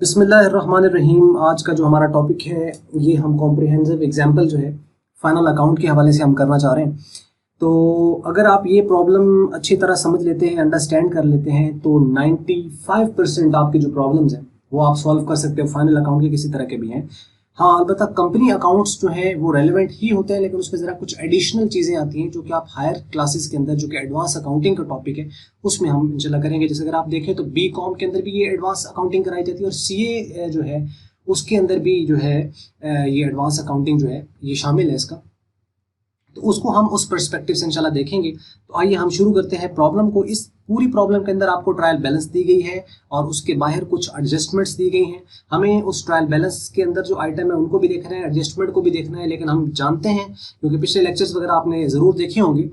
बिस्मिल्लाहिर्रहमानिर्रहीम। आज का जो हमारा टॉपिक है ये हम कॉम्प्रिहेंसिव एग्जाम्पल जो है फाइनल अकाउंट के हवाले से हम करना चाह रहे हैं। तो अगर आप ये प्रॉब्लम अच्छी तरह समझ लेते हैं, अंडरस्टैंड कर लेते हैं, तो 95% आपकी जो प्रॉब्लम्स हैं वो आप सॉल्व कर सकते हो। फाइनल अकाउंट के किसी तरह के भी हैं। हाँ, अलबत्ता कंपनी अकाउंट्स जो है वो रेलिवेंट ही होते हैं, लेकिन उसमें ज़रा कुछ एडिशनल चीज़ें आती हैं जो कि आप हायर क्लासेस के अंदर, जो कि एडवांस अकाउंटिंग का टॉपिक है, उसमें हम इंशाल्लाह करेंगे। जैसे अगर आप देखें तो बी कॉम के अंदर भी ये एडवांस अकाउंटिंग कराई जाती है, और सी ए जो है उसके अंदर भी जो है ये एडवांस अकाउंटिंग जो है ये शामिल है इसका। तो उसको हम उस पर्सपेक्टिव से इंशाल्लाह देखेंगे। तो आइए हम शुरू करते हैं प्रॉब्लम को। इस पूरी प्रॉब्लम के अंदर आपको ट्रायल बैलेंस दी गई है और उसके बाहर कुछ एडजस्टमेंट्स दी गई हैं। हमें उस ट्रायल बैलेंस के अंदर जो आइटम है उनको भी देखना है, एडजस्टमेंट को भी देखना है। लेकिन हम जानते हैं, क्योंकि पिछले लेक्चर्स वगैरह आपने ज़रूर देखे होंगे,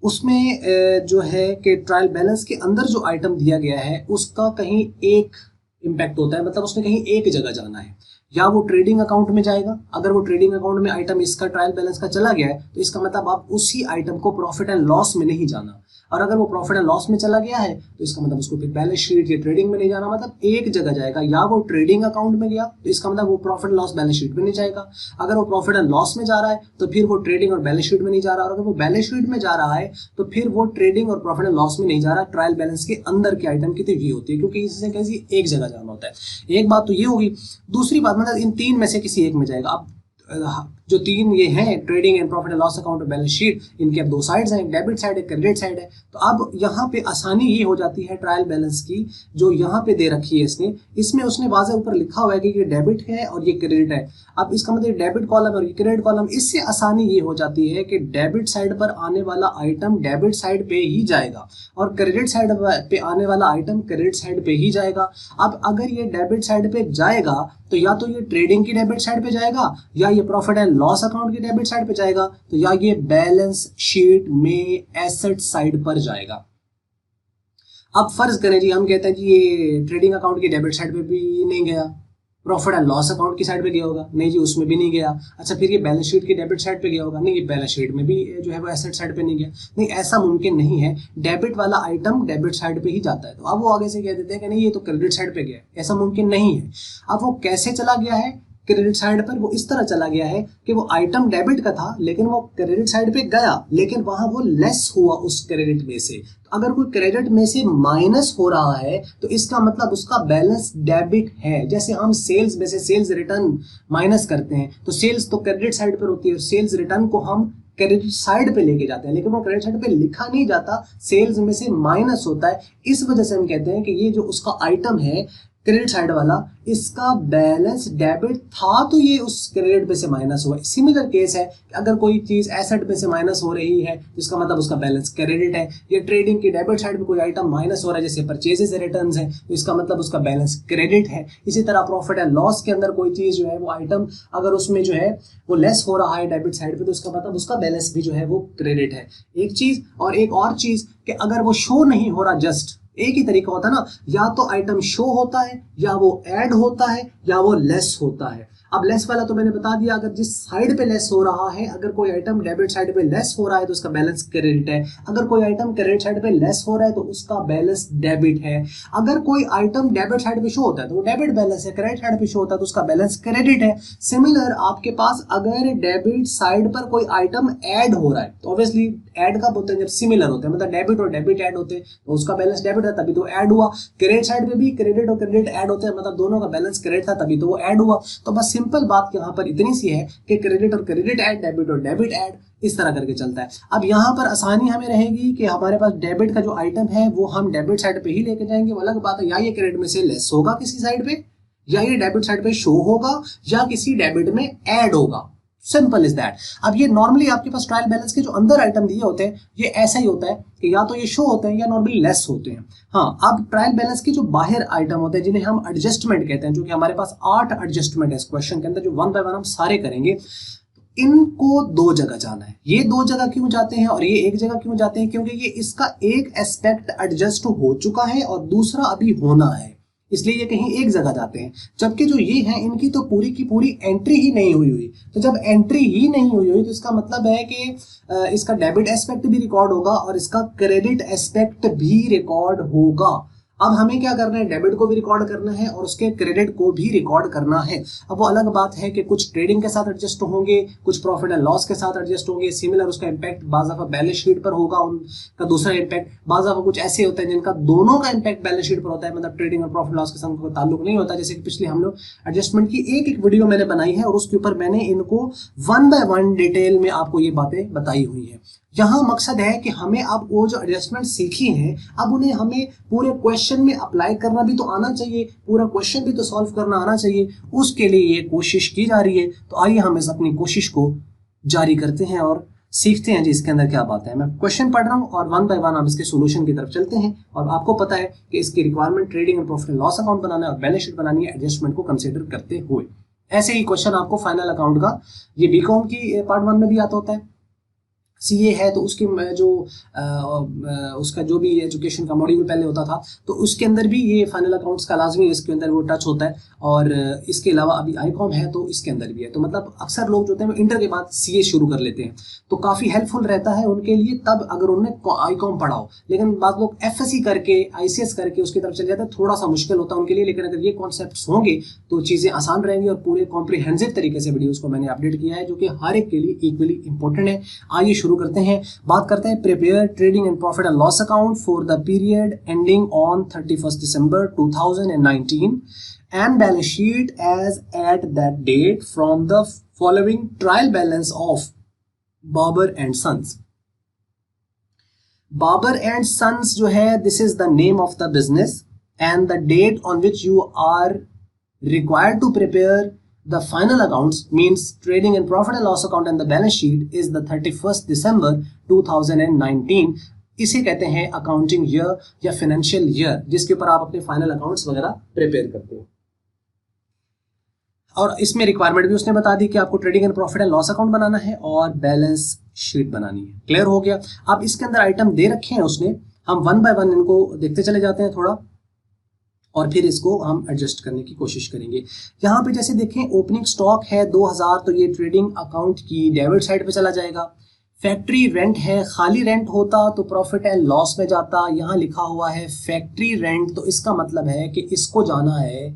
उसमें जो है कि ट्रायल बैलेंस के अंदर जो आइटम दिया गया है उसका कहीं एक इम्पैक्ट होता है, मतलब उसने कहीं एक जगह जाना है। या वो ट्रेडिंग अकाउंट में जाएगा। अगर वो ट्रेडिंग अकाउंट में आइटम इसका ट्रायल बैलेंस का चला गया है तो इसका मतलब आप उसी आइटम को प्रॉफिट एंड लॉस में नहीं जाना। और अगर वो प्रॉफिट एंड लॉस में चला गया है तो इसका मतलब उसको फिर बैलेंस शीट या ट्रेडिंग में नहीं जाना, मतलब एक जगह जाएगा। या वो ट्रेडिंग अकाउंट में गया तो इसका मतलब वो profit and loss balance sheet में नहीं जाएगा। अगर वो प्रॉफिट एंड लॉस में जा रहा है तो फिर वो ट्रेडिंग और बैलेंस शीट में नहीं जा रहा। और अगर वो बैलेंस शीट में जा रहा है तो फिर वो ट्रेडिंग और प्रॉफिट एंड लॉस में नहीं जा रहा। ट्रायल बैलेंस के अंदर के आइटम की तो ये होती है, क्योंकि इससे कैसी एक जगह जाना होता है। एक बात तो ये होगी। दूसरी बात, मतलब इन तीन में से किसी एक में जाएगा। अब जो तीन ये हैं, trading and profit and loss account और बैलेंस शीट, इनके अब दो साइड्स हैं, एक डेबिट साइड है, क्रेडिट साइड है। तो अब यहाँ पे आसानी ये हो जाती है ट्रायल बैलेंस की, जो यहाँ पे दे रखी है इसने, इसमें उसने वाज़ेह ऊपर लिखा हुआ है कि ये डेबिट है और ये क्रेडिट है। अब इसका मतलब डेबिट कॉलम और ये क्रेडिट कॉलम, इससे आसानी ये हो जाती है कि डेबिट साइड पर आने वाला आइटम डेबिट साइड पे ही जाएगा और क्रेडिट साइड पे आने वाला आइटम क्रेडिट साइड पे ही जाएगा। अब अगर ये डेबिट साइड पे जाएगा तो या तो ये ट्रेडिंग की डेबिट साइड पे जाएगा, या ये प्रॉफिट एंड लॉस अकाउंट की डेबिट साइड पे जाएगा, तो या ये बैलेंस शीट में एसेट साइड पर जाएगा। अब फर्ज करें जी, हम कहते हैं जी ये ट्रेडिंग अकाउंट की डेबिट साइड पे भी नहीं गया, प्रॉफिट एंड लॉस अकाउंट की साइड पे गया होगा, नहीं जी उसमें भी नहीं गया। अच्छा, फिर ये बैलेंस शीट की डेबिट साइड पे गया होगा, नहीं ये बैलेंस शीट में भी जो है वो एसेट साइड पे नहीं गया। नहीं, ऐसा मुमकिन नहीं है। डेबिट वाला आइटम डेबिट साइड पे ही जाता है। तो अब वो आगे से कह देते हैं कि नहीं ये तो क्रेडिट साइड पे गया है, ऐसा मुमकिन नहीं है। अब वो कैसे चला गया है क्रेडिट साइड पर? वो इस तरह चला गया है कि वो आइटम डेबिट का था लेकिन वो क्रेडिट साइड पे गया, लेकिन वहां वो लेस हुआ उस क्रेडिट में से। तो अगर कोई क्रेडिट में से माइनस हो रहा है तो इसका मतलब उसका बैलेंस डेबिट है। जैसे हम सेल्स में से सेल्स रिटर्न माइनस करते हैं तो सेल्स तो क्रेडिट साइड पर होती है, सेल्स रिटर्न को हम क्रेडिट साइड पे लेके जाते हैं, लेकिन वो क्रेडिट साइड पे लिखा नहीं जाता, सेल्स में से माइनस होता है। इस वजह से हम कहते हैं कि ये जो उसका आइटम है क्रेडिट साइड वाला, इसका बैलेंस डेबिट था तो ये उस क्रेडिट पे से माइनस हुआ। सिमिलर केस है कि अगर कोई चीज एसेट पे से माइनस हो रही है तो इसका मतलब उसका बैलेंस क्रेडिट है। ये ट्रेडिंग की डेबिट साइड पे कोई आइटम माइनस हो रहा है, जैसे परचेजेस रिटर्न्स है, तो इसका मतलब उसका बैलेंस क्रेडिट है। इसी तरह प्रॉफिट एंड लॉस के अंदर कोई चीज जो है वो आइटम अगर उसमें जो है वो लेस हो रहा है डेबिट साइड पे, तो इसका मतलब उसका बैलेंस भी जो है वो क्रेडिट है। एक चीज। और एक और चीज कि अगर वो शो नहीं हो रहा, जस्ट एक ही तरीका होता है ना, या तो आइटम शो होता है, या वो ऐड होता है, या वो लेस होता है। अब लेस वाला तो मैंने बता दिया, अगर जिस साइड पे लेस हो रहा है, अगर कोई आइटम डेबिट साइड पे लेस हो रहा है तो उसका बैलेंस क्रेडिट है। अगर कोई आइटम क्रेडिट साइड पे लेस हो रहा है तो उसका बैलेंस डेबिट है। अगर कोई आइटम डेबिट साइड पे शो होता है तो वो डेबिट बैलेंस है, क्रेडिट साइड पे शो होता है तो उसका बैलेंस क्रेडिट है। सिमिलर आपके पास अगर डेबिट साइड पर कोई आइटम ऐड हो रहा है तो ऑब्वियसली ऐड कब होते हैं? जब सिमिलर होते हैं, मतलब डेबिट और डेबिट ऐड होते हैं तो उसका बैलेंस डेबिट है, तभी तो ऐड हुआ। क्रेडिट साइड पे भी क्रेडिट और क्रेडिट ऐड होते हैं, मतलब दोनों का बैलेंस क्रेडिट था तभी तो वो ऐड हुआ। तो बस सिंपल बात यहाँ पर इतनी सी है कि क्रेडिट और क्रेडिट ऐड, डेबिट और डेबिट ऐड, इस तरह करके चलता है। अब यहाँ पर आसानी हमें रहेगी कि हमारे पास डेबिट का जो आइटम है वो हम डेबिट साइड पे ही लेके जाएंगे। वो अलग बात है, या ये क्रेडिट में से लेस होगा किसी साइड पे, या ये डेबिट साइड पे शो होगा, या किसी डेबिट में ऐड होगा। Simple is that. अब ये नॉर्मली आपके पास ट्रायल बैलेंस के जो अंदर आइटम दिए होते हैं ये ऐसा ही होता है कि या तो ये शो होते हैं या नॉर्मली लेस होते हैं। हाँ, अब ट्रायल बैलेंस के जो बाहर आइटम होते हैं जिन्हें हम एडजस्टमेंट कहते हैं, जो कि हमारे पास 8 एडजस्टमेंट है इस क्वेश्चन के अंदर, जो वन बाय वन हम सारे करेंगे। इनको दो जगह जाना है। ये दो जगह क्यों जाते हैं और ये एक जगह क्यों जाते हैं? क्योंकि ये इसका एक एस्पेक्ट एडजस्ट हो चुका है और दूसरा अभी होना है, इसलिए ये कहीं एक जगह जाते हैं। जबकि जो ये हैं इनकी तो पूरी की पूरी एंट्री ही नहीं हुई। तो जब एंट्री ही नहीं हुई तो इसका मतलब है कि इसका डेबिट एस्पेक्ट भी रिकॉर्ड होगा और इसका क्रेडिट एस्पेक्ट भी रिकॉर्ड होगा। अब हमें क्या करना है, डेबिट को भी रिकॉर्ड करना है और उसके क्रेडिट को भी रिकॉर्ड करना है। अब वो अलग बात है कि कुछ ट्रेडिंग के साथ एडजस्ट होंगे, कुछ प्रॉफिट एंड लॉस के साथ एडजस्ट होंगे, सिमिलर उसका इम्पैक्ट बाज़ दफा बैलेंस शीट पर होगा, उनका दूसरा इम्पैक्ट। बाज़ दफा कुछ ऐसे होते हैं जिनका दोनों का इम्पैक्ट बैलेंस शीट पर होता है, मतलब ट्रेडिंग और प्रॉफिट लॉस के साथ कोई ताल्लुक नहीं होता। जैसे कि पिछले हम लोग एडजस्टमेंट की एक वीडियो मैंने बनाई है और उसके ऊपर मैंने इनको 1 बाय 1 डिटेल में आपको ये बातें बताई हुई है। यहाँ मकसद है कि हमें अब वो जो एडजस्टमेंट सीखी है, अब उन्हें हमें पूरे क्वेश्चन में अप्लाई करना भी तो आना चाहिए, पूरा क्वेश्चन भी तो सॉल्व करना आना चाहिए। उसके लिए ये कोशिश की जा रही है। तो आइए हम इस अपनी कोशिश को जारी करते हैं और सीखते हैं जी इसके अंदर क्या बात है। मैं क्वेश्चन पढ़ रहा हूँ और 1 बाय 1 आप इसके सोल्यूशन की तरफ चलते हैं। और आपको पता है कि इसकी requirement trading and profit and loss account बनाना है और बैलेंस शीट बनानी है एडजस्टमेंट को कंसिडर करते हुए। ऐसे ही क्वेश्चन आपको फाइनल अकाउंट का, ये बीकॉम की पार्ट 1 में भी आता होता है, सीए है तो उसकी जो उसका जो भी एजुकेशन का मॉड्यूल पहले होता था तो उसके अंदर भी ये फाइनल अकाउंट्स का लाजमी इसके अंदर वो टच होता है। और इसके अलावा अभी आईकॉम है तो इसके अंदर भी है। तो मतलब अक्सर लोग जो होते हैं वो इंटर के बाद सीए शुरू कर लेते हैं, तो काफ़ी हेल्पफुल रहता है उनके लिए तब अगर उन्होंने आईकॉम पढ़ा हो। लेकिन बाद लोग एफएससी करके आईसीएस करके उसकी तरफ चले जाते हैं, थोड़ा सा मुश्किल होता है उनके लिए। लेकिन अगर ये कॉन्सेप्ट्स होंगे तो चीज़ें आसान रहेंगी और पूरे कॉम्प्रिहेंसिव तरीके से वीडियोज़ को मैंने अपडेट किया है जो कि हर एक के लिए इक्वली इंपॉर्टेंट है। आइए शुरू करते हैं, बात करते हैं prepare trading and profit and loss account for the period ending on 31 दिसंबर 2019 and balance sheet as at that date from the following trial balance of Babar and Sons. Babar and Sons जो है this is the name of the business and the date on which you are required to prepare the final accounts means trading and profit and loss account and the balance sheet is the 31st December 2019। इसे कहते हैं accounting year या financial year जिसके ऊपर आप अपने final accounts वगैरह prepare करते हैं। और इसमें रिक्वायरमेंट भी उसने बता दी कि आपको trading and profit and loss account बनाना है और बैलेंस शीट बनानी है। क्लियर हो गया। अब इसके अंदर आइटम दे रखे हैं उसने, हम 1 बाय 1 इनको देखते चले जाते हैं थोड़ा और फिर इसको हम एडजस्ट करने की कोशिश करेंगे। यहाँ पे जैसे देखें ओपनिंग स्टॉक है 2000, तो ये ट्रेडिंग अकाउंट की डेबिट साइड पे चला जाएगा। फैक्ट्री रेंट है, खाली रेंट होता तो प्रॉफिट एंड लॉस में जाता। यहाँ लिखा हुआ है फैक्ट्री रेंट, तो इसका मतलब है कि इसको जाना है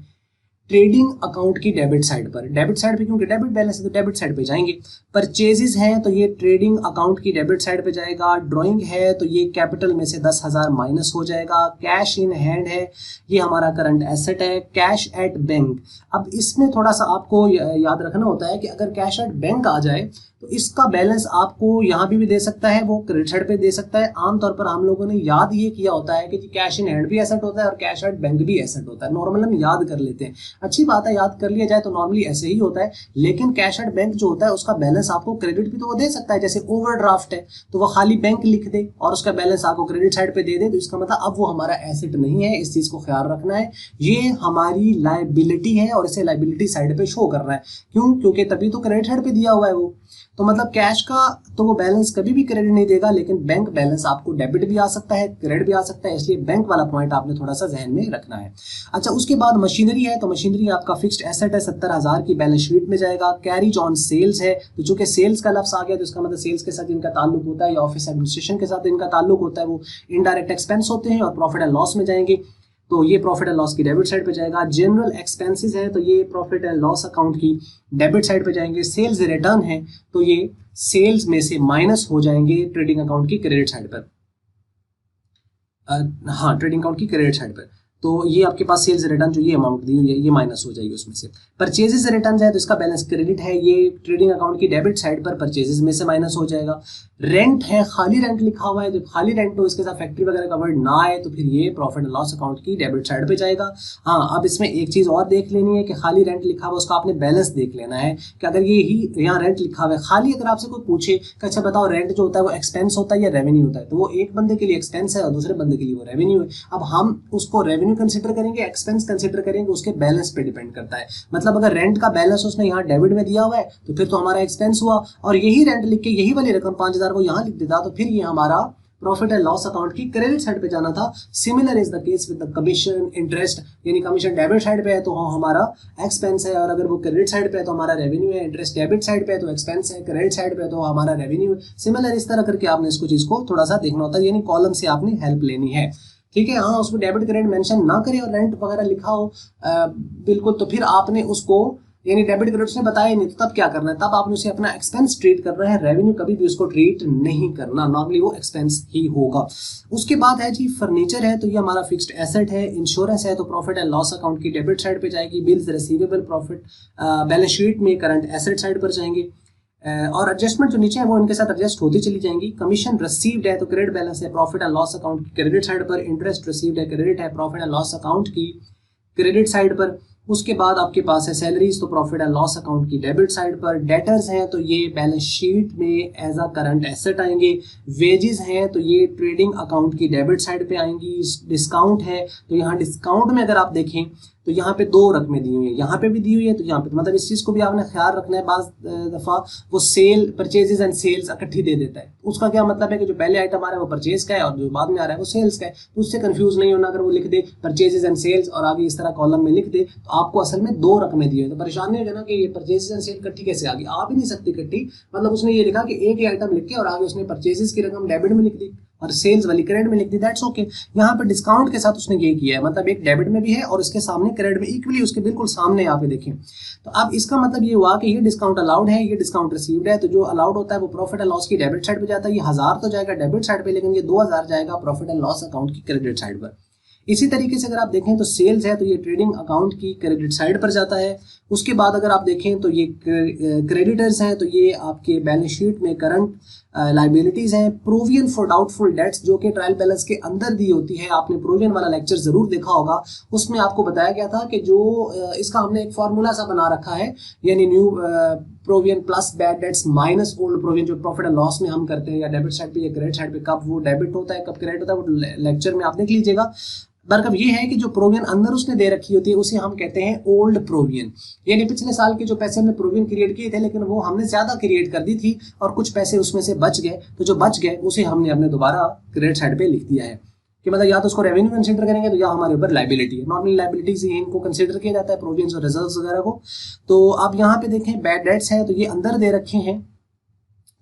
ट्रेडिंग अकाउंट की डेबिट साइड पर। डेबिट साइड पे क्योंकि डेबिट बैलेंस है तो डेबिट साइड पे जाएंगे। परचेजेस हैं तो ये ट्रेडिंग अकाउंट की डेबिट साइड पे जाएगा। ड्राइंग है तो ये कैपिटल में से 10,000 माइनस हो जाएगा। कैश इन हैंड है, ये हमारा करंट एसेट है। कैश एट बैंक, अब इसमें थोड़ा सा आपको याद रखना होता है कि अगर कैश एट बैंक आ जाए तो इसका बैलेंस आपको यहाँ भी दे सकता है, वो क्रेडिट साइड पे दे सकता है। आमतौर पर हम लोगों ने याद ये किया होता है कि कैश इन हैंड भी एसेट होता है और कैश एट बैंक भी एसेट होता है। नॉर्मल हम याद कर लेते हैं, अच्छी बात है, याद कर लिया जाए तो नॉर्मली ऐसे ही होता है। लेकिन कैश एट बैंक जो होता है उसका बैलेंस आपको क्रेडिट भी तो वो दे सकता है। जैसे ओवरड्राफ्ट है तो वो खाली बैंक लिख दे और उसका बैलेंस आपको क्रेडिट साइड पे दे दे, तो इसका मतलब अब वो हमारा एसेट नहीं है। इस चीज को ख्याल रखना है, ये हमारी लाइबिलिटी है और इसे लाइबिलिटी साइड पे शो करना है। क्यों? क्योंकि तभी तो क्रेडिट साइड पे दिया हुआ है वो। तो मतलब कैश का तो वो बैलेंस कभी भी क्रेडिट नहीं देगा, लेकिन बैंक बैलेंस आपको डेबिट भी आ सकता है, क्रेडिट भी आ सकता है। इसलिए बैंक वाला पॉइंट आपने थोड़ा सा जहन में रखना है। अच्छा, उसके बाद मशीनरी है तो मशीनरी आपका फिक्स्ड एसेट है, 70,000 की बैलेंस शीट में जाएगा। कैरीज ऑन सेल्स है तो चूंकि सेल्स का लफ्ज आ गया तो इसका मतलब सेल्स के साथ इनका ताल्लुक होता है या ऑफिस एडमिनिस्ट्रेशन के साथ इनका ताल्लुक होता है, वो इनडायरेक्ट एक्सपेंस होते हैं और प्रॉफिट एंड लॉस में जाएंगे तो ये प्रॉफिट एंड लॉस की डेबिट साइड पे जाएगा। जनरल एक्सपेंसेस है तो ये प्रॉफिट एंड लॉस अकाउंट की डेबिट साइड पे जाएंगे। सेल्स रिटर्न है तो ये सेल्स में से माइनस हो जाएंगे ट्रेडिंग अकाउंट की क्रेडिट साइड पर। हाँ, ट्रेडिंग अकाउंट की क्रेडिट साइड पर तो ये आपके पास सेल्स रिटर्न जो ये अमाउंट दी हुई है ये माइनस हो जाएगी उसमें से। परचेजेस रिटर्न है तो इसका बैलेंस क्रेडिट है, ये ट्रेडिंग अकाउंट की डेबिट साइड पर परचेजेस में से माइनस हो जाएगा। रेंट है, खाली रेंट लिखा हुआ है तो खाली रेंट तो इसके साथ फैक्ट्री वगैरह का वर्ड ना आए तो फिर ये प्रॉफिट एंड लॉस अकाउंट की डेबिट साइड पे जाएगा। हाँ, अब इसमें एक चीज और देख लेनी है कि खाली रेंट लिखा हुआ उसका आपने बैलेंस देख लेना है कि अगर ये ही यहाँ रेंट लिखा हुआ है खाली, अगर आपसे कोई पूछे कि अच्छा बताओ रेंट जो होता है वो एक्सपेंस होता है या रेवेन्यू होता है, तो वो एक बंदे के लिए एक्सपेंस है और दूसरे बंदे के लिए वो रेवेन्यू है। अब हम उसको रेवेन्यू कंसिडर करेंगे, एक्सपेंस कंसिडर करेंगे, उसके बैलेंस पे डिपेंड करता है। मतलब अगर रेंट का बैलेंस उसने यहाँ डेबिट में दिया हुआ है तो फिर तो हमारा एक्सपेंस हुआ, और यही रेंट लिख के यही वाली रकम 5,000 को यहाँ लिख देता तो फिर ये हमारा प्रॉफिट एंड लॉस अकाउंट की क्रेडिट साइड पे जाना था। Similar is the case with the commission interest, यानी कमीशन डेबिट साइड पे है तो हमारा एक्सपेंस है, और अगर वो क्रेडिट साइड पे है तो हमारा रेवेन्यू है। इंटरेस्ट डेबिट साइड पे है तो एक्सपेंस है, क्रेडिट साइड पे है तो हमारा रेवेन्यू है। सिमिलर इस तरह करके आपने इसको चीज को थोड़ा सा देखना होता है, यानी कॉलम से आपने हेल्प लेनी है। ठीक है, हाँ उसमें डेबिट क्रेडिट मेंशन ना करे और रेंट वगैरह लिखा हो बिल्कुल, तो फिर आपने उसको यानी डेबिट क्रेडिट उसने बताया नहीं, तो तब क्या करना है, तब आपने उसे अपना एक्सपेंस ट्रीट करना है, रेवेन्यू कभी भी उसको ट्रीट नहीं करना, नॉर्मली वो एक्सपेंस ही होगा। उसके बाद है जी फर्नीचर है, तो ये हमारा फिक्स्ड एसेट है। इंश्योरेंस है तो प्रॉफिट एंड लॉस अकाउंट की डेबिट साइड पे जाएगी। Bills receivable profit balance sheet में करंट एसेट साइड पर जाएंगे। और एडजस्टमेंट जो नीचे है वो इनके साथ एडजस्ट होती चली जाएंगी। कमीशन रिसीव्ड है तो क्रेडिट बैलेंस है प्रॉफिट एंड लॉस अकाउंट की क्रेडिट साइड पर। इंटरेस्ट रिसीव्ड है क्रेडिट है प्रॉफिट एंड लॉस अकाउंट की क्रेडिट साइड पर। उसके बाद आपके पास है सैलरीज, तो प्रॉफिट एंड लॉस अकाउंट की डेबिट साइड पर। डेटर्स हैं तो ये बैलेंस शीट में एज अ करंट एसेट आएंगे। वेजेस हैं तो ये ट्रेडिंग अकाउंट की डेबिट साइड पे आएंगी। डिस्काउंट है तो यहाँ डिस्काउंट में अगर आप देखें तो यहाँ पे दो रकमें दी हुई है, यहाँ पे भी दी हुई है तो यहाँ पे, मतलब इस चीज को भी आपने ख्याल रखना है। बाज दफा वो सेल परचेजेस एंड सेल्स इकट्ठी दे देता है, उसका क्या मतलब है कि जो पहले आइटम आ रहा है वो परचेज का है और जो बाद में आ रहा है वो सेल्स का है, तो उससे कंफ्यूज नहीं होना। अगर वो लिख दे परचेजेस एंड सेल्स और आगे इस तरह कॉलम में लिख दे तो आपको असल में दो रकमें दी हुई है, तो परेशान नहीं होगा ना कि ये परचेजेस एंड सेल इकट्ठी कैसे आ गई, आ भी नहीं सकती इकट्ठी। मतलब उसने ये लिखा कि एक ही आइटम लिख के और आगे उसने परचेजेस की रकम डेबिट में लिख दी और सेल्स वाली क्रेडिट में लिख दी, दैट्स ओके। यहाँ पे डिस्काउंट के साथ उसने ये किया है, मतलब एक डेबिट में भी है और उसके सामने क्रेडिट में इक्वली उसके बिल्कुल सामने यहाँ पे देखें। तो अब इसका मतलब ये हुआ कि ये डिस्काउंट अलाउड है, ये डिस्काउंट रिसीव्ड है, तो जो अलाउड होता है वो प्रॉफिट एंड लॉस की डेबिट साइड पे जाता है। ये 1000 तो जाएगा डेबिट साइड पे, लेकिन ये 2000 जाएगा प्रॉफिट एंड लॉस अकाउंट की क्रेडिट साइड पर। इसी तरीके से अगर आप देखें तो सेल्स है तो ये ट्रेडिंग अकाउंट की क्रेडिट साइड पर जाता है। उसके बाद अगर आप देखें तो ये क्रेडिटर्स हैं तो ये आपके बैलेंस शीट में करंट लाइबिलिटीज हैं। प्रोविजन फॉर डाउटफुल डेट्स जो कि ट्रायल बैलेंस के अंदर दी होती है, आपने प्रोविजन वाला लेक्चर जरूर देखा होगा, उसमें आपको बताया गया था कि जो इसका हमने एक फॉर्मूला सा बना रखा है, यानी new provision plus bad debts minus old provision, जो प्रॉफिट एंड लॉस में हम करते हैं या डेबिट साइड पे या क्रेडिट साइड पे, कब वो डेबिट होता है कब क्रेडिट होता है वो लेक्चर में आप देख लीजिएगा। मतलब ये है कि जो प्रोविजन अंदर उसने दे रखी होती है उसे हम कहते हैं ओल्ड प्रोविजन, यानी पिछले साल के जो पैसे हमने प्रोविजन क्रिएट किए थे लेकिन वो हमने ज्यादा क्रिएट कर दी थी और कुछ पैसे उसमें से बच गए, तो जो बच गए उसे हमने अपने दोबारा क्रेडिट साइड पे लिख दिया है कि मतलब या तो उसको रेवेन्यू कंसीडर करेंगे तो या हमारे ऊपर लाइबिलिटी है। नॉर्मली लाइबिलिटीज इनको कंसीडर किया जाता है, प्रोविजन और रिजर्व्स वगैरह को। तो आप यहाँ पे देखें बैड डेट्स है तो ये अंदर दे रखे हैं,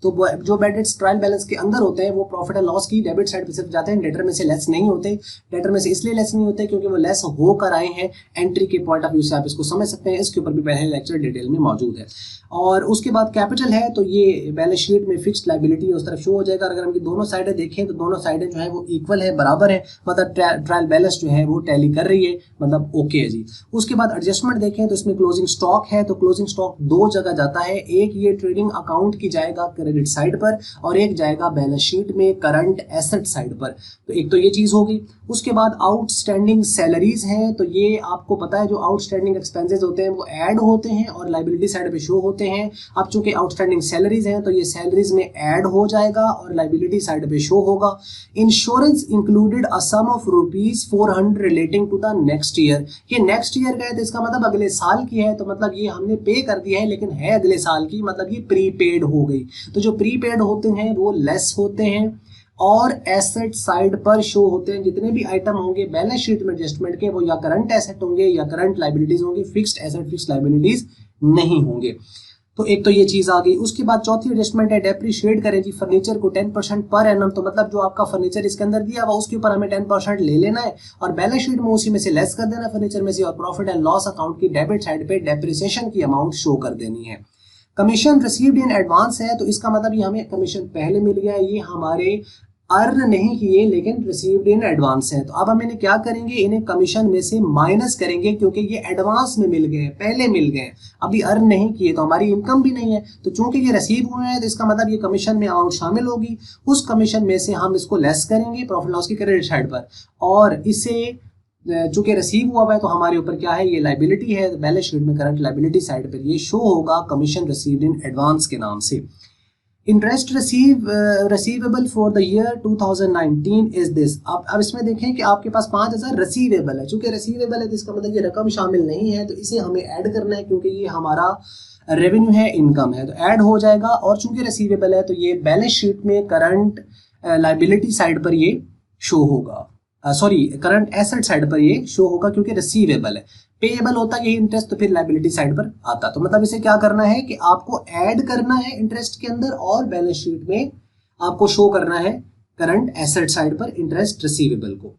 तो जो बैड डेट्स ट्रायल बैलेंस के अंदर होते हैं वो प्रॉफिट एंड लॉस की डेबिट साइड पे सिर्फ जाते हैं, डेटर में से लेस नहीं होते। डेटर में से इसलिए लेस नहीं होते क्योंकि वो लेस होकर आए हैं, एंट्री के पॉइंट ऑफ व्यू से आप इसको समझ सकते हैं। इसके ऊपर भी पहले लेक्चर डिटेल में मौजूद है। और उसके बाद कैपिटल है तो ये बैलेंस शीट में फिक्स्ड लायबिलिटी उस तरफ शो हो जाएगा। अगर हम दोनों साइडें देखें तो दोनों साइडें जो है वो इक्वल है, बराबर है, मतलब ट्रायल बैलेंस जो है वो टैली कर रही है, मतलब ओके है जी। उसके बाद एडजस्टमेंट देखें तो इसमें क्लोजिंग स्टॉक है, तो क्लोजिंग स्टॉक दो जगह जाता है, एक ये ट्रेडिंग अकाउंट की जाएगा क्रेडिट साइड पर और एक जाएगा बैलेंस शीट में करंट एसेट साइड पर। तो एक तो ये चीज होगी। उसके बाद आउटस्टैंडिंग सैलरीज हैं तो ये आपको पता है जो आउटस्टैंडिंग एक्सपेंसेस होते हैं वो ऐड होते हैं और लायबिलिटी साइड पे शो होते हैं। अब चूंकि आउटस्टैंडिंग सैलरीज हैं तो ये सैलरीज में ऐड हो जाएगा और लायबिलिटी साइड पे शो होगा। Insurance included a sum of ₹400 relating to the next year. ये नेक्स्ट ईयर का है तो इसका मतलब अगले साल की है, तो मतलब ये हमने पे कर दिया है लेकिन है अगले साल की, मतलब ये प्रीपेड हो गई। तो जो प्रीपेड होते हैं वो लेस होते हैं और एसेट साइड पर शो होते हैं। जितने भी आइटम होंगे बैलेंस शीट में एडजस्टमेंट के वो या करंट एसेट होंगे या करंट लायबिलिटीज होंगी, फिक्स्ड एसेट फिक्स्ड लायबिलिटीज नहीं होंगे। तो एक तो ये चीज आ गई। उसके बाद चौथी एडजस्टमेंट है डेप्रिशिएट करें जी फर्नीचर को 10% पर एनम, तो मतलब जो आपका फर्नीचर इसके अंदर दिया हुआ उसके ऊपर हमें 10% ले लेना है और बैलेंस शीट में उसी में से लेस कर देना फर्नीचर में से, और प्रॉफिट एंड लॉस अकाउंट की डेबिट साइड पे डेप्रिसिएशन की अमाउंट शो कर देनी है। कमीशन रिसीव्ड इन एडवांस है तो इसका मतलब ये हमें कमीशन पहले मिल गया, ये हमारे अर्न नहीं किए लेकिन रिसीव्ड इन एडवांस है। तो अब हम इन्हें क्या करेंगे, इन्हें कमीशन में से माइनस करेंगे क्योंकि ये एडवांस में मिल गए, पहले मिल गए, अभी अर्न नहीं किए तो हमारी इनकम भी नहीं है। तो चूंकि ये रिसीव हुए हैं तो इसका मतलब ये कमीशन में अमाउंट शामिल होगी, उस कमीशन में से हम इसको लेस करेंगे प्रॉफिट लॉस की क्रेडिट साइड पर, और इसे चूंकि रिसीव हुआ है तो हमारे ऊपर क्या है, ये लायबिलिटी है, बैलेंस शीट में करंट लायबिलिटी साइड पर ये शो होगा कमीशन रिसीव्ड इन एडवांस के नाम से। Interest receivable for the year 2019 is this. अब इसमें देखें कि आपके पास 5000 रिसीवेबल है, चूंकि रिसीवेबल है तो इसका मतलब ये रकम शामिल नहीं है, तो इसे हमें ऐड करना है क्योंकि ये हमारा रेवेन्यू है, इनकम है, तो ऐड हो जाएगा। और चूंकि रिसीवेबल है तो ये बैलेंस शीट में करंट लायबिलिटी साइड पर ये शो होगा, सॉरी करंट एसेट साइड पर ये शो होगा क्योंकि रिसीवेबल है। पेएबल होता है ये इंटरेस्ट तो फिर लायबिलिटी साइड पर आता। तो मतलब इसे क्या करना है कि आपको ऐड करना है इंटरेस्ट के अंदर और बैलेंस शीट में आपको शो करना है करंट एसेट साइड पर इंटरेस्ट रिसीवेबल को।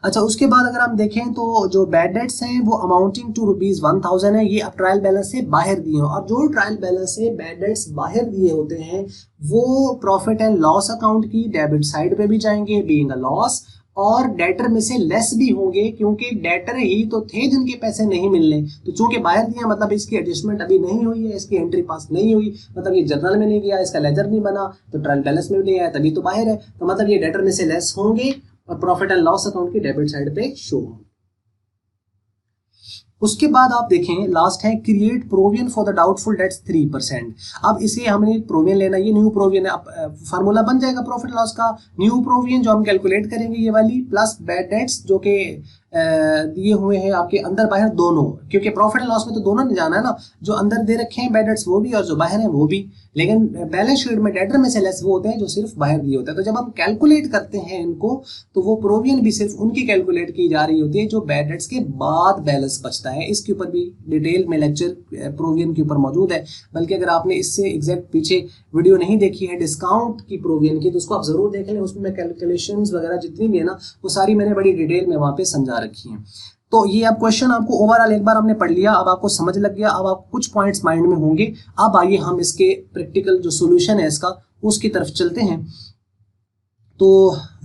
अच्छा, उसके बाद अगर हम देखें तो जो बैड डेट्स हैं वो अमाउंटिंग टू ₹1000 है, ये अब ट्रायल बैलेंस से बाहर दिए हैं। और जो ट्रायल बैलेंस से बैड डेट्स बाहर दिए होते हैं वो प्रॉफिट एंड लॉस अकाउंट की डेबिट साइड पे भी जाएंगे बीइंग अ लॉस, और डेटर में से लेस भी होंगे, क्योंकि डेटर ही तो थे जिनके पैसे नहीं मिलने, तो चूंकि बाहर दिया मतलब इसकी एडजस्टमेंट अभी नहीं हुई है, इसकी एंट्री पास नहीं हुई, मतलब ये जर्नल में नहीं गया, इसका लेजर नहीं बना, तो ट्रायल बैलेंस में भी नहीं आया, तभी तो बाहर है, तो मतलब ये डेटर में से लेस होंगे और प्रॉफिट एंड लॉस अकाउंट की डेबिट साइड पे शो होंगे। उसके बाद आप देखें लास्ट है create provision for the doubtful debts 3%। अब इसे हमने प्रोविजन लेना, ये न्यू प्रोविजन है, फार्मूला बन जाएगा प्रॉफिट लॉस का, न्यू प्रोविजन जो हम कैलकुलेट करेंगे ये वाली, प्लस बैड डेट्स जो कि दिए हुए हैं आपके अंदर बाहर दोनों, क्योंकि प्रॉफिट एंड लॉस में तो दोनों नहीं जाना है ना, जो अंदर दे रखे हैं बैड डेट्स वो भी और जो बाहर है वो भी, लेकिन बैलेंस शीट में डेटर में से लेस वो होते हैं जो सिर्फ बाहर दिए होते हैं। तो जब हम कैलकुलेट करते हैं इनको तो वो प्रोविजन भी सिर्फ उनकी कैलकुलेट की जा रही होती है जो बैड डेट्स के बाद बैलेंस बचता है। इसके ऊपर भी डिटेल में लेक्चर प्रोविजन के ऊपर मौजूद है, बल्कि अगर आपने इससे एग्जैक्ट पीछे वीडियो नहीं देखी है डिस्काउंट की प्रोविजन की तो उसको आप जरूर देख लें, उसमें कैलकुलेशंस वगैरह जितनी भी है ना वो सारी मैंने बड़ी डिटेल में वहां पे समझा रखी है। तो ये अब क्वेश्चन आपको ओवरऑल एक बार हमने पढ़ लिया, अब आपको समझ लग गया, अब आपको कुछ पॉइंट्स माइंड में होंगे। अब आइए हम इसके प्रैक्टिकल जो सॉल्यूशन है इसका उसकी तरफ चलते हैं। तो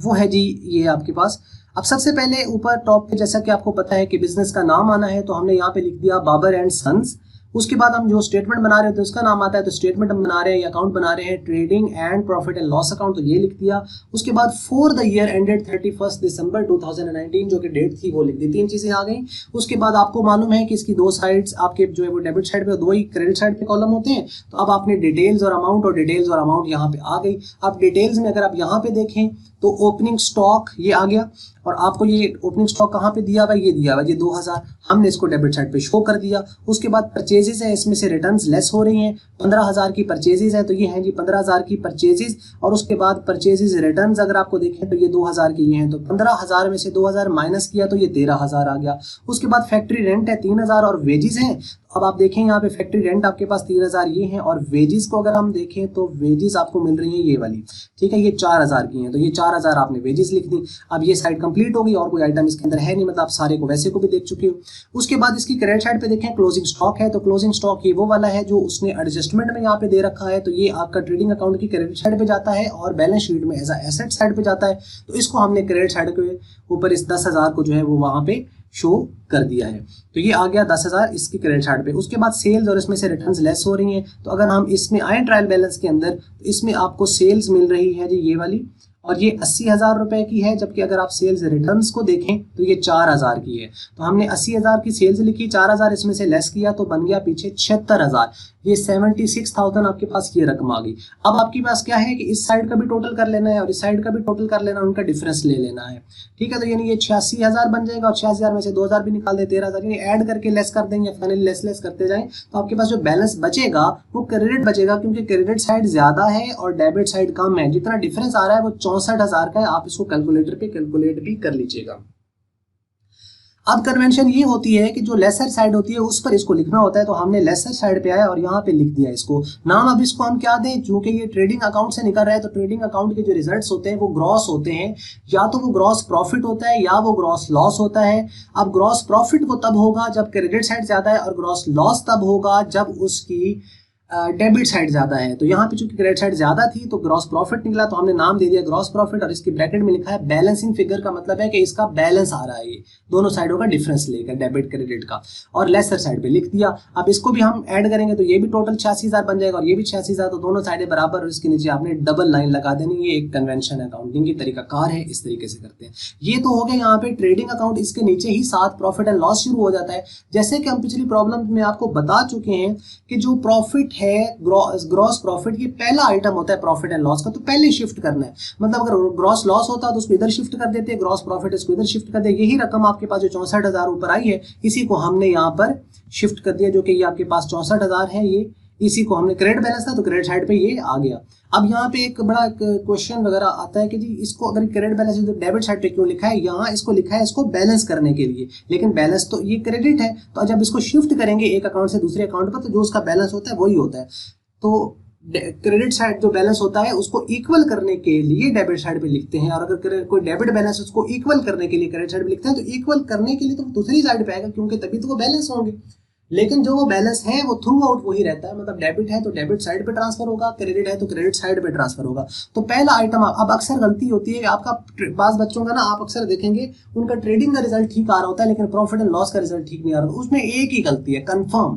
वो है जी ये आपके पास, अब सबसे पहले ऊपर टॉप पे जैसा कि आपको पता है कि बिजनेस का नाम आना है, तो हमने यहाँ पे लिख दिया बाबर एंड सन्स। उसके बाद हम जो स्टेटमेंट बना रहे थे उसका नाम आता है, तो स्टेटमेंट हम बना रहे हैं, अकाउंट बना रहे हैं trading and profit and loss account, तो ये लिख दिया। उसके बाद फॉर द ईयर एंडेड 31 दिसंबर 2019 जो कि डेट थी वो लिख दी, 3 चीजें आ गई। उसके बाद आपको मालूम है कि इसकी 2 साइड्स आपके जो है वो डेबिट साइड पे 2 ही क्रेडिट साइड पे कॉलम होते हैं, तो अब आपने डिटेल्स और अमाउंट यहाँ पे आ गई। अब डिटेल्स में अगर आप यहाँ पे देखें तो ओपनिंग स्टॉक ये आ गया, और आपको ये ओपनिंग स्टॉक कहाँ पे दिया हुआ है, ये दिया हुआ है, ये 2000, हमने इसको डेबिट साइड पे शो कर दिया। उसके बाद परचेजेस है, इसमें से रिटर्न्स लेस हो रही हैं, 15,000 की परचेजेस है, तो ये हैं जी 15,000 की परचेजेस, और उसके बाद परचेजेस रिटर्न्स अगर आपको देखें तो ये 2000 की ये हैं, तो 15,000 में से 2000 माइनस किया तो ये 13,000 आ गया। उसके बाद फैक्ट्री रेंट है 3,000 और वेजेस हैं, अब आप देखें यहाँ पे फैक्ट्री रेंट आपके पास 3,000 ये है, और वेजेस को अगर हम देखें तो वेजेस आपको मिल रही है ये वाली, ठीक है, ये 4,000 की हैं, तो ये 4,000 आपने वेजेस लिख दी। अब ये साइड कंप्लीट हो गई और कोई आइटम इसके अंदर है नहीं, मतलब आप सारे को वैसे को भी देख चुके हो। उसके बाद इसकी क्रेडिट साइड पे देखें क्लोजिंग स्टॉक है, तो क्लोजिंग स्टॉक ये वो वाला है जो उसने एडजस्टमेंट में यहाँ पे दे रखा है, तो ये आपका ट्रेडिंग अकाउंट की क्रेडिट साइड पे जाता है और बैलेंस शीट में एज एसेट साइड पे जाता है, तो इसको हमने क्रेडिट साइड के ऊपर इस 10,000 को जो है वो वहां पे शो कर दिया है, तो ये आ गया 10,000 इसकी क्रेडिट साइड पे। उसके बाद सेल्स और इसमें से रिटर्न्स लेस हो रही हैं, तो अगर हम इसमें आए ट्रायल बैलेंस के अंदर तो इसमें आपको सेल्स मिल रही है जी ये वाली, और ये 80,000 रुपए की है, जबकि अगर आप सेल्स रिटर्न्स को देखें तो ये 4,000 की है, तो हमने 80,000 की सेल्स लिखी, 4,000 इसमें से लेस किया तो बन गया पीछे 76,000, ये 76,000 आपके पास ये रकम आ गई। अब आपके पास क्या है कि इस साइड का भी टोटल कर लेना है और इस साइड का भी टोटल कर लेना है, उनका डिफरेंस ले लेना है, ठीक है, तो यानी ये 86,000 बन जाएगा, और 86,000 में से 2,000 भी निकाल दे 13,000, यानी ऐड करके लेस कर देंगे, फाइनली लेस करते जाएं, तो आपके पास जो बैलेंस बचेगा वो क्रेडिट बचेगा, क्योंकि क्रेडिट साइड ज्यादा है और डेबिट साइड कम है, जितना डिफरेंस आ रहा है वो 64,000 का है। आप इसको कैलकुलेटर पे कैलकुलेट भी कर लीजिएगा। अब कन्वेंशन ये होती है कि जो लेसर साइड होती है उस पर इसको लिखना होता है, तो हमने लेसर साइड पे आया और यहाँ पे लिख दिया इसको नाम। अब इसको हम क्या दें, चूंकि ये ट्रेडिंग अकाउंट से निकल रहा है तो ट्रेडिंग अकाउंट के जो रिजल्ट्स होते हैं वो ग्रॉस होते हैं, या तो वो ग्रॉस प्रॉफिट होता है या वो ग्रॉस लॉस होता है। अब ग्रॉस प्रॉफिट वो तब होगा जब क्रेडिट साइड ज्यादा है, और ग्रॉस लॉस तब होगा जब उसकी डेबिट साइड ज्यादा है। तो यहाँ पे चूंकि क्रेडिट साइड ज्यादा थी तो ग्रॉस प्रॉफिट निकला, तो हमने नाम दे दिया ग्रॉस प्रॉफिट, और इसकी ब्रैकेट में लिखा है बैलेंसिंग फिगर, का मतलब है कि इसका बैलेंस आ रहा है, ये दोनों साइडों का डिफरेंस लेकर डेबिट क्रेडिट का, और लेसर साइड पे लिख दिया। अब इसको भी हम ऐड करेंगे तो ये भी टोटल 86,000 बन जाएगा और ये भी 86,000, तो दोनों साइडें बराबर, और इसके नीचे आपने डबल लाइन लगा देनी। ये एक कन्वेंशन अकाउंटिंग की तरीकाकार है, इस तरीके से करते हैं। ये तो हो गया यहाँ पे ट्रेडिंग अकाउंट, इसके नीचे ही साथ प्रॉफिट एंड लॉस शुरू हो जाता है। जैसे कि हम पिछली प्रॉब्लम में आपको बता चुके हैं कि जो प्रॉफिट है ग्रॉस प्रॉफिट, ये पहला आइटम होता है प्रॉफिट एंड लॉस का, तो पहले शिफ्ट करना है, मतलब अगर ग्रॉस लॉस होता तो उसको इधर शिफ्ट कर देते, ग्रॉस प्रॉफिट इसको इधर शिफ्ट कर दे। यही रकम आपके पास जो 64,000 ऊपर आई है इसी को हमने यहाँ पर शिफ्ट कर दिया, जो कि ये आपके पास 64,000 है, ये इसी को हमने क्रेडिट बैलेंस था तो क्रेडिट साइड पे ये आ गया। अब यहाँ पे एक बड़ा क्वेश्चन वगैरह आता है कि जी इसको अगर क्रेडिट बैलेंस तो डेबिट साइड पे क्यों लिखा है, यहाँ इसको लिखा है इसको बैलेंस करने के लिए, लेकिन बैलेंस तो ये क्रेडिट है, तो जब इसको शिफ्ट करेंगे एक अकाउंट से दूसरे अकाउंट पर तो जो उसका बैलेंस होता है वही होता है। तो क्रेडिट साइड जो बैलेंस होता है उसको इक्वल करने के लिए डेबिट साइड पे लिखते हैं, और अगर कोई डेबिट बैलेंस उसको इक्वल करने के लिए क्रेडिट साइड पे लिखते हैं तो इक्वल करने के लिए तो दूसरी साइड पे आएगा, क्योंकि तभी तो वो बैलेंस होंगे। लेकिन जो वो बैलेंस है वो थ्रू आउट वही रहता है, मतलब डेबिट है तो डेबिट साइड पे ट्रांसफर होगा, क्रेडिट है तो क्रेडिट साइड पे ट्रांसफर होगा। तो पहला आइटम अब अक्सर गलती होती है आपका बास बच्चों का ना, आप अक्सर देखेंगे उनका ट्रेडिंग का रिजल्ट ठीक आ रहा होता है लेकिन प्रॉफिट एंड लॉस का रिजल्ट ठीक नहीं आ रहा होता। उसमें एक ही गलती है कंफर्म,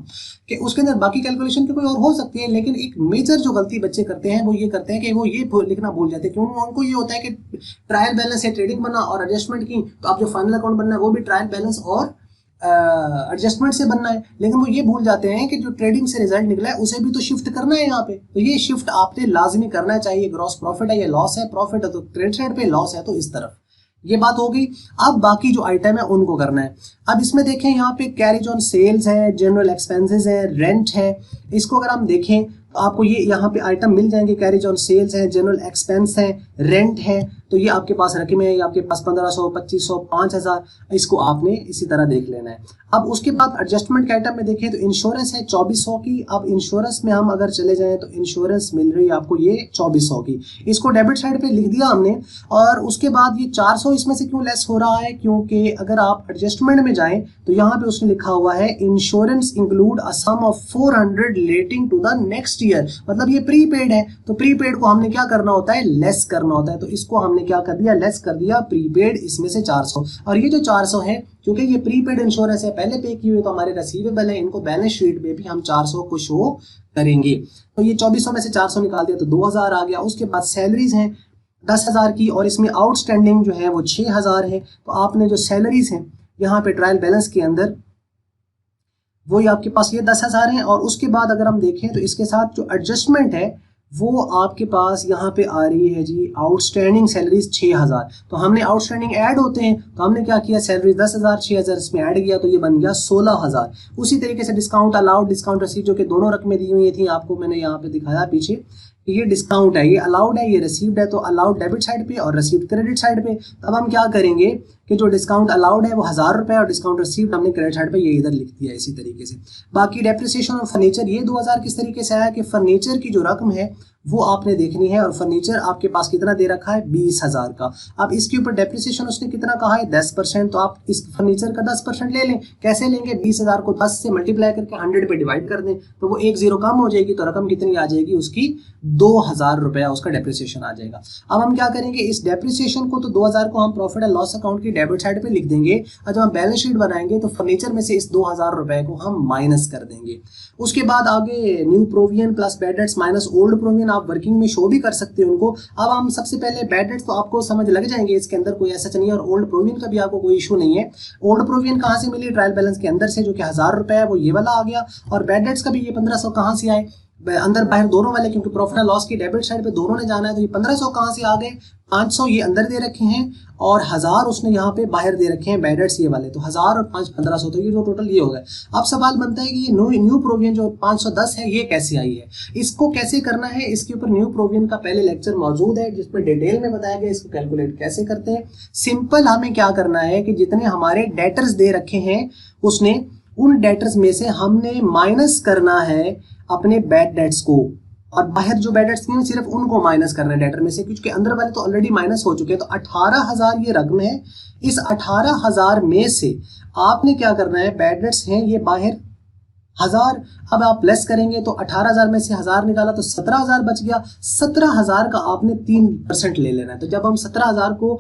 कि उसके अंदर बाकी कैलकुलेशन की कोई और हो सकती है, लेकिन एक मेजर जो गलती बच्चे करते हैं वो ये करते हैं कि वो ये लिखना भूल जाते हैं, क्योंकि उनको ये होता है कि ट्रायल बैलेंस है ट्रेडिंग बना और एडजस्टमेंट की, तो आप जो फाइनल अकाउंट बनना है वो भी ट्रायल बैलेंस और एडजस्टमेंट से बनना है। लेकिन वो ये भूल जाते हैं कि जो ट्रेडिंग से रिजल्ट निकला है उसे भी तो शिफ्ट करना है यहाँ पे, तो ये शिफ्ट आपने लाजमी करना चाहिए। ग्रॉस प्रॉफिट है या लॉस है, प्रॉफिट है तो क्रेडिट साइड पे, लॉस है तो इस तरफ, ये बात हो गई। अब बाकी जो आइटम है उनको करना है। अब इसमें देखें यहाँ पे कैरेज ऑन सेल्स है, जनरल एक्सपेंसेस है, रेंट है। इसको अगर हम देखें तो आपको ये यहाँ पे आइटम मिल जाएंगे, कैरेज ऑन सेल्स है, जनरल एक्सपेंस है, रेंट है। तो ये आपके पास रकमें है, आपके पास 1500, 2500, 5000, इसको आपने इसी तरह देख लेना है। अब उसके बाद एडजस्टमेंट के आइटम में देखें तो इंश्योरेंस है 2400 की। अब इंश्योरेंस में हम अगर चले जाएं तो इंश्योरेंस मिल रही है आपको ये 2400 की, इसको डेबिट साइड पे लिख दिया हमने। और उसके बाद ये 400 इसमें से क्यों लेस हो रहा है, क्योंकि अगर आप एडजस्टमेंट में जाएं तो यहाँ पे उसने लिखा हुआ है insurance include a sum of 400 relating to the next year, मतलब ये प्रीपेड है, तो प्रीपेड को हमने क्या करना होता है, लेस करना होता है। तो इसको हमने क्या कर दिया, लेस कर दिया प्रीपेड इसमें से 400। और ये जो 400 है क्योंकि ये प्रीपेड इंश्योरेंस है पहले पे की हुई, तो हमारे रिसीवेबल है, इनको बैलेंस शीट में भी हम 400 को शो करेंगे। तो ये 2400 में से 400 निकाल दिया तो 2000 आ गया। उसके बाद सैलरीज हैं 10,000 की, और इसमें आउटस्टैंडिंग जो है वो 6000 है। तो आपने जो सैलरीज हैं यहाँ पे ट्रायल बैलेंस के अंदर वो ही आपके पास ये 10,000 है। और उसके बाद अगर हम देखें तो इसके साथ जो एडजस्टमेंट है वो आपके पास यहाँ पे आ रही है जी आउटस्टैंडिंग सैलरीज 6000। तो हमने आउटस्टैंडिंग ऐड होते हैं तो हमने क्या किया, सैलरी 10,000 6000 इसमें ऐड किया तो ये बन गया 16,000। उसी तरीके से डिस्काउंट अलाउड, डिस्काउंट रसीद, जो कि दोनों रकमें दी हुई थी आपको मैंने यहाँ पे दिखाया पीछे, ये डिस्काउंट है, ये अलाउड है, ये रिसीव्ड है। तो अलाउड डेबिट साइड पे और रिसीव्ड क्रेडिट साइड पे। अब हम क्या करेंगे कि जो डिस्काउंट अलाउड है वो 1000 रुपये और डिस्काउंट रिसीव्ड हमने क्रेडिट साइड पे ये इधर लिख दिया इसी तरीके से। बाकी डेप्रिसिएशन और फर्नीचर ये 2000 किस तरीके से आया कि फर्नीचर की जो रकम है वो आपने देखनी है, और फर्नीचर आपके पास कितना दे रखा है 20,000 का। अब इसके ऊपर डेप्रिसिएशन उसने कितना कहा है 10%, तो आप इस फर्नीचर का 10% ले लें। कैसे लेंगे, 20,000 को 10 से मल्टीप्लाई करके 100 पे डिवाइड कर दें तो वो एक जीरो कम हो जाएगी, तो रकम कितनी आ जाएगी उसकी 2000 रुपया उसका डेप्रिसिएशन आ जाएगा। अब हम क्या करेंगे, इस डेप्रिसिएशन को तो 2000 को हम प्रॉफिट एंड लॉस अकाउंट की डेबिट साइड पे लिख देंगे, और जब हम बैलेंस शीट बनाएंगे तो फर्नीचर में से इस 2000 रुपए को हम माइनस कर देंगे। उसके बाद आगे new provision plus bad debts minus old provision, आप वर्किंग में शो भी कर सकते हैं उनको। अब हम सबसे पहले बैड डेट्स तो आपको समझ लग जाएंगे, इसके अंदर कोई ऐसा नहीं है, और ओल्ड प्रोविजन का भी आपको कोई इशू नहीं है। ओल्ड प्रोविजन कहाँ से मिली, ट्रायल बैलेंस के अंदर से, जो कि 1000 रुपए है वो ये वाला आ गया। और बैड डेट्स का भी ये 1500 कहाँ से आए, अंदर बाहर दोनों वाले, क्योंकि प्रॉफिट एंड लॉस की डेबिट साइड पे दोनों ने जाना है। तो ये 1500 कहाँ से आ गए, 500 ये अंदर दे रखे हैं और 1000 उसने यहाँ पे बाहर दे रखे हैं बैड डेट्स ये वाले, तो 1000 और 5 1500, तो ये जो टोटल ये हो गए। अब सवाल बनता है कि ये न्यू प्रोविजन जो 510 है ये कैसे आई है, इसको कैसे करना है। इसके ऊपर न्यू प्रोविजन का पहले लेक्चर मौजूद है जिसमें डिटेल में बताया गया इसको कैलकुलेट कैसे करते हैं। सिंपल हमें क्या करना है कि जितने हमारे डेटर्स दे रखे हैं उसने उन डेटर्स में से हमने माइनस करना है अपने बैड डेट्स को, और बाहर जो बैड डेट्स नहीं सिर्फ उनको माइनस करना है डेटर में से, क्योंकि अंदर वाले तो ऑलरेडी माइनस हो चुके हैं। तो 18,000 ये रकम है, इस 18,000 में से आपने क्या करना है, बैड डेट्स हैं ये बाहर 1000, अब आप लेस करेंगे तो 18,000 में से 1000 निकाला तो 17,000 बच गया। 17,000 का आपने 3% ले लेना है। तो जब हम 17,000 को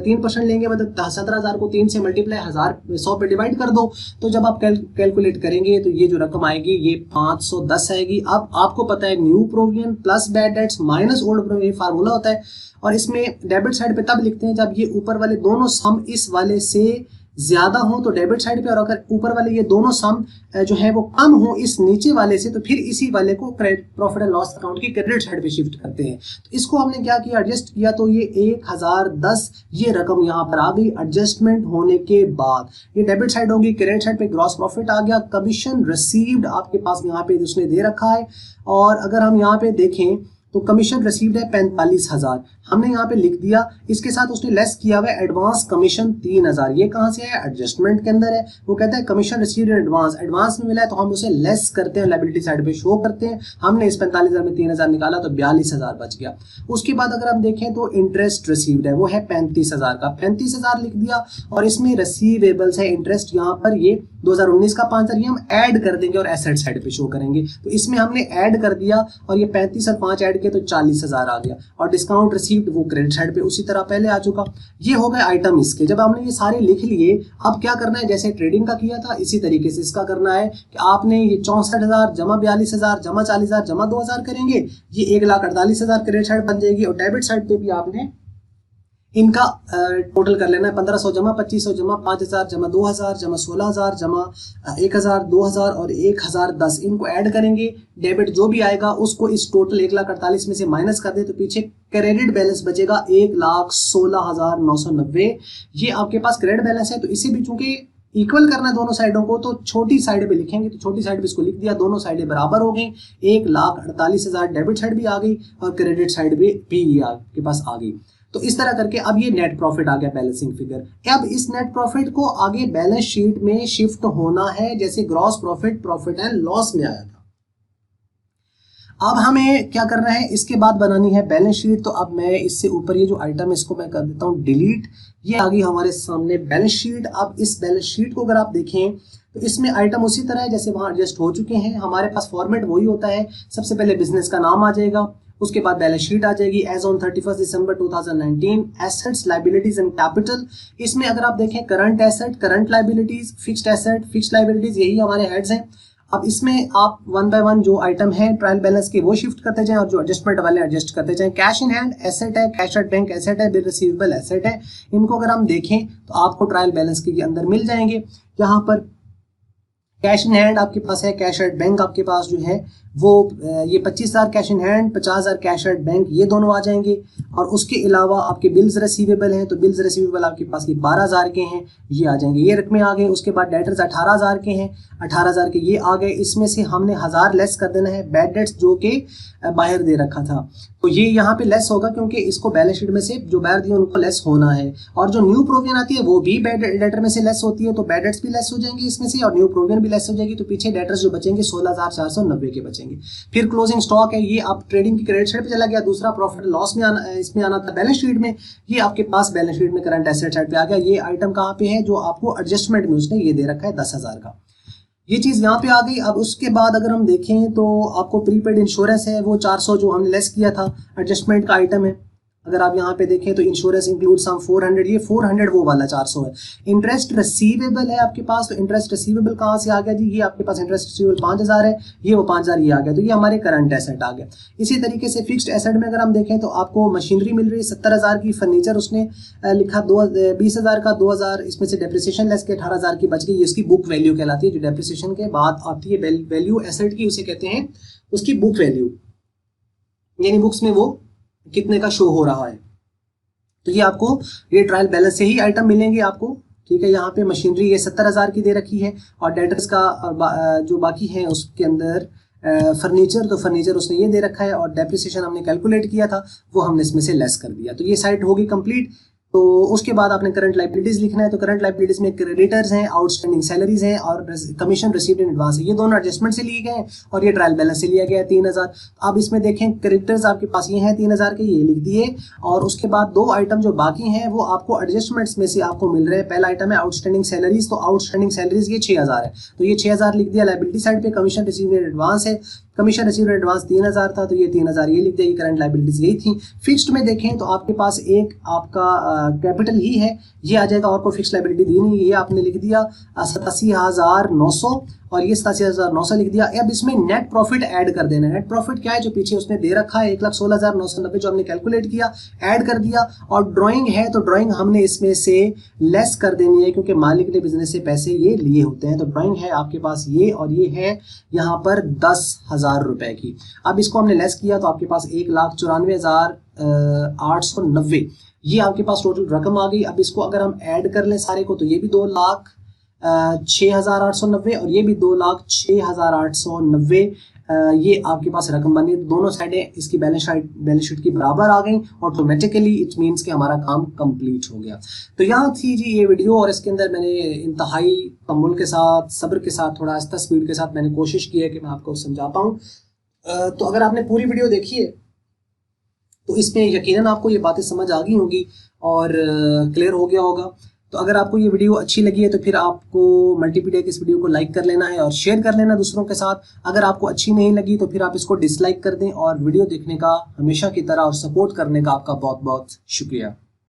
3% लेंगे, मतलब 17,000 को 3 से मल्टीप्लाई 100 पे डिवाइड कर दो, तो जब आप कैलकुलेट करेंगे तो ये जो रकम आएगी ये 510 आएगी। अब आपको पता है new provision plus bad debts minus old provision formula होता है, और इसमें डेबिट साइड पे तब लिखते हैं जब ये ऊपर वाले दोनों सम इस वाले से ज्यादा हो तो डेबिट साइड पे, और अगर ऊपर वाले ये दोनों सम जो है वो कम हो इस नीचे वाले से, तो फिर इसी वाले को प्रॉफिट एंड लॉस अकाउंट की क्रेडिट साइड पे शिफ्ट करते हैं। तो इसको हमने क्या किया, एडजस्ट किया, तो ये 1010 ये रकम यहाँ पर आ गई एडजस्टमेंट होने के बाद। ये डेबिट साइड होगी, क्रेडिट साइड पे ग्रॉस प्रॉफिट आ गया। कमीशन रिसीव्ड आपके पास यहाँ पे उसने दे रखा है, और अगर हम यहाँ पे देखें तो कमीशन रिसीव्ड है 45,000, हमने यहाँ पे लिख दिया। इसके साथ उसने लेस किया हुआ है एडवांस कमीशन 3,000। ये कहाँ से है? एडजस्टमेंट के अंदर है। वो कहता है commission received in advance, advance में मिला है तो हम उसे लेस करते हैं, लायबिलिटी साइड पे शो करते हैं। हमने इस 45,000 में 3,000 निकाला तो 42,000 बच गया। उसके बाद अगर आप देखें तो इंटरेस्ट रिसीव्ड है वो है 35,000 का, 35,000 लिख दिया और इसमें रिसीवेबल्स है इंटरेस्ट, यहाँ पर ये 2019 का 5,000 ये हम ऐड कर देंगे और एसेट साइड पे शो करेंगे। तो इसमें हमने ऐड कर दिया और ये 35 और 5 ऐड किया तो 40,000 आ गया। और डिस्काउंट रिसीव्ड वो क्रेडिट साइड पे उसी तरह पहले आ चुका। ये हो गए आइटम इसके। जब हमने ये सारे लिख लिए, अब क्या करना है, जैसे ट्रेडिंग का किया था इसी तरीके से इसका करना है कि आपने ये 64,000 जमा 42,000 जमा 40,000 जमा 2,000 करेंगे, ये 1,48,000 क्रेडिट साइड बन जाएगी। और डेबिट साइड पे भी आपने इनका टोटल कर लेना है। 1500 जमा 2500 जमा 5,000 जमा 2,000 जमा 16,000 जमा 1,000 2,000 और 1,010 इनको ऐड करेंगे। डेबिट जो भी आएगा उसको इस टोटल 1,48,000 में से माइनस कर दे तो पीछे क्रेडिट बैलेंस बचेगा 1,16,990। ये आपके पास क्रेडिट बैलेंस है। तो इसे भी चूंकि इक्वल करना है दोनों साइडों को तो छोटी साइड पे लिखेंगे, तो छोटी साइड पे इसको लिख दिया, दोनों साइडें बराबर हो गई। 1,48,000 डेबिट साइड भी आ गई और क्रेडिट साइड भी आपके पास आ गई। तो इस तरह करके अब ये नेट प्रॉफिट आ गया बैलेंसिंग फिगर। अब इस नेट प्रॉफिट को आगे बैलेंस शीट में शिफ्ट होना है जैसे gross profit, profit and loss में आया था। अब हमें क्या करना है, इसके बाद बनानी है बैलेंस शीट। तो अब मैं इससे ऊपर ये जो आइटम है इसको मैं कर देता हूँ डिलीट। ये आ गई हमारे सामने बैलेंस शीट। अब इस बैलेंस शीट को अगर आप देखें तो इसमें आइटम उसी तरह है जैसे वहां एडजस्ट हो चुके हैं। हमारे पास फॉर्मेट वही होता है, सबसे पहले बिजनेस का नाम आ जाएगा, उसके बाद बैलेंस शीट आ जाएगी एज ऑन 31 दिसंबर 2019, एसेट्स लायबिलिटीज एंड कैपिटल। इसमें अगर आप देखें current asset, current liabilities, fixed asset, fixed liabilities, यही हमारे हेड्स हैं। अब इसमें आप वन बाय वन जो आइटम है ट्रायल बैलेंस के वो शिफ्ट करते जाएं और जो एडजस्टमेंट वाले एडजस्ट करते जाएं। कैश इन हैंड एसेट है, कैश एट बैंक एसेट है, बिल रिसीवेबल एसेट है। इनको अगर हम देखें तो आपको ट्रायल बैलेंस के अंदर मिल जाएंगे। यहाँ पर कैश इन हैंड आपके पास है, कैश एट बैंक आपके पास जो है वो ये 25,000 cash in hand, 50,000 cash at bank, ये दोनों आ जाएंगे। और उसके अलावा आपके बिल्स रिसीवेबल हैं तो बिल्स रिसीवेबल आपके पास ये 12,000 के हैं, ये आ जाएंगे, ये रकमें आ गए। उसके बाद डेटर्स 18,000 के हैं, 18,000 के ये आ गए। इसमें से हमने 1,000 लेस कर देना है बैड डेट्स जो कि बाहर दे रखा था, तो ये यहाँ पे लेस होगा क्योंकि इसको बैलेंस शीट में से जो बाहर दिए उनको लेस होना है। और जो न्यू प्रोविजन आती है वो भी बैड डेटर में से लेस होती है, तो बैड डेट्स भी लेस हो जाएंगे इसमें से और न्यू प्रोविजन भी लेस हो जाएगी। तो पीछे डेटर्स जो बचेंगे 16,490 के बचेंगे। फिर क्लोजिंग स्टॉक है, ये आप ट्रेडिंग की क्रेडिट साइड पे चला गया। दूसरा प्रॉफिट लॉस में आना, इसमें आना था बैलेंस शीट में, ये आपके पास बैलेंस शीट में करंट एसेट साइड पे आ गया। ये आइटम कहाँ पे है जो आपको एडजस्टमेंट में उसने ये दे रखा है 10,000 का, ये चीज यहाँ पे आ गई। अब उसके बाद अगर हम देखें तो आपको प्रीपेड इंश्योरेंस है वो 400 जो हमने लेस किया था, एडजस्टमेंट का आइटम है। अगर आप यहाँ पे देखें तो इंश्योरेंस इंक्लूड सम 400, ये 400 वो वाला 400 है। इंटरेस्ट रिसीवेबल है आपके पास, तो इंटरेस्ट रिसीवेबल कहाँ से आ गया जी, ये आपके पास इंटरेस्ट रिसीवेबल 5,000 है, ये वो 5,000 ये आ गया, तो ये हमारे करंट एसेट आ गया। इसी तरीके से फिक्स्ड एसेट में अगर हम देखें तो आपको मशीनरी मिल रही है 70,000 की, फर्नीचर उसने लिखा 20,000 का, 2,000 इसमें से डेप्रिसिएशन लेस के 18,000 की बच गई। इसकी बुक वैल्यू कहलाती है, जो डेप्रिसिएशन के बाद आती है वैल्यू एसेट की, उसे कहते हैं उसकी बुक वैल्यू, यानी बुक्स में वो कितने का शो हो रहा है। तो ये आपको ये ट्रायल बैलेंस से ही आइटम मिलेंगे आपको, ठीक है। यहाँ पे मशीनरी ये 70,000 की दे रखी है और डेटर्स का जो बाकी है उसके अंदर फर्नीचर, तो फर्नीचर उसने ये दे रखा है और डेप्रिसिएशन हमने कैलकुलेट किया था वो हमने इसमें से लेस कर दिया। तो ये साइड होगी कंप्लीट। तो उसके बाद आपने करंट लायबिलिटीज लिखना है, तो करंट लायबिलिटीज में क्रेडिटर्स हैं, आउटस्टैंडिंग सैलरीज हैं और कमीशन रिसीव्ड इन एडवांस है, ये दोनों एडजस्टमेंट से लिए गए और ये ट्रायल बैलेंस से लिया गया है 3,000। अब इसमें देखें क्रेडिटर्स आपके पास ये हैं 3,000 के, ये लिख दिए। और उसके बाद दो आइटम जो बाकी हैं वो आपको एडजस्टमेंट्स में से आपको मिल रहे हैं। पहला आइटम है आउटस्टैंडिंग सैलरीज, तो आउटस्टैंडिंग सैलरीज ये 6,000 है, तो ये 6,000 लिख दिया। लायबिलिटी साइड पे कमीशन रिसीव्ड इन एडवांस है, कमीशन रिसीव्ड इन एडवांस 3,000 था, तो ये 3,000 ये लिख दिया। ये करंट लायबिलिटीज यही थी। फिक्स्ड में देखें तो आपके पास एक आपका कैपिटल ही है, ये आ जाएगा, और कोई फिक्स लायबिलिटी दी नहीं, ये आपने लिख दिया 87,900 और ये 87,900 लिख दिया। अब इसमें नेट प्रॉफिट ऐड कर देना है। नेट प्रॉफिट क्या है जो पीछे उसने दे रखा है 1,16,990 जो हमने कैलकुलेट किया, ऐड कर दिया। और ड्राइंग है तो ड्राइंग हमने इसमें से लेस कर देनी है क्योंकि मालिक ने बिजनेस से पैसे ये लिए होते हैं। तो ड्राइंग है आपके पास ये, और ये है यहाँ पर 10,000 रुपए की। अब इसको हमने लेस किया तो आपके पास 1,94,890 ये आपके पास टोटल रकम आ गई। अब इसको अगर हम ऐड कर लें सारे को तो ये भी 2,06,890 और ये भी 2,06,890 ये आपके पास रकम बनी, दोनों साइडें इसकी बैलेंस शीट की बराबर आ गई, ऑटोमेटिकली इट मीन्स कि हमारा काम कंप्लीट हो गया। तो यहाँ थी जी ये वीडियो, और इसके अंदर मैंने इंतहाई तअम्मुल के साथ, सब्र के साथ, थोड़ा आहिस्ता स्पीड के साथ मैंने कोशिश की है कि मैं आपको समझा पाऊँ। तो अगर आपने पूरी वीडियो देखी है तो इसमें यकीनन आपको ये बातें समझ आ गई होंगी और क्लियर हो गया होगा। तो अगर आपको ये वीडियो अच्छी लगी है तो फिर आपको मल्टीपीडिया के इस वीडियो को लाइक कर लेना है और शेयर कर लेना दूसरों के साथ। अगर आपको अच्छी नहीं लगी तो फिर आप इसको डिसलाइक कर दें, और वीडियो देखने का हमेशा की तरह और सपोर्ट करने का आपका बहुत बहुत शुक्रिया।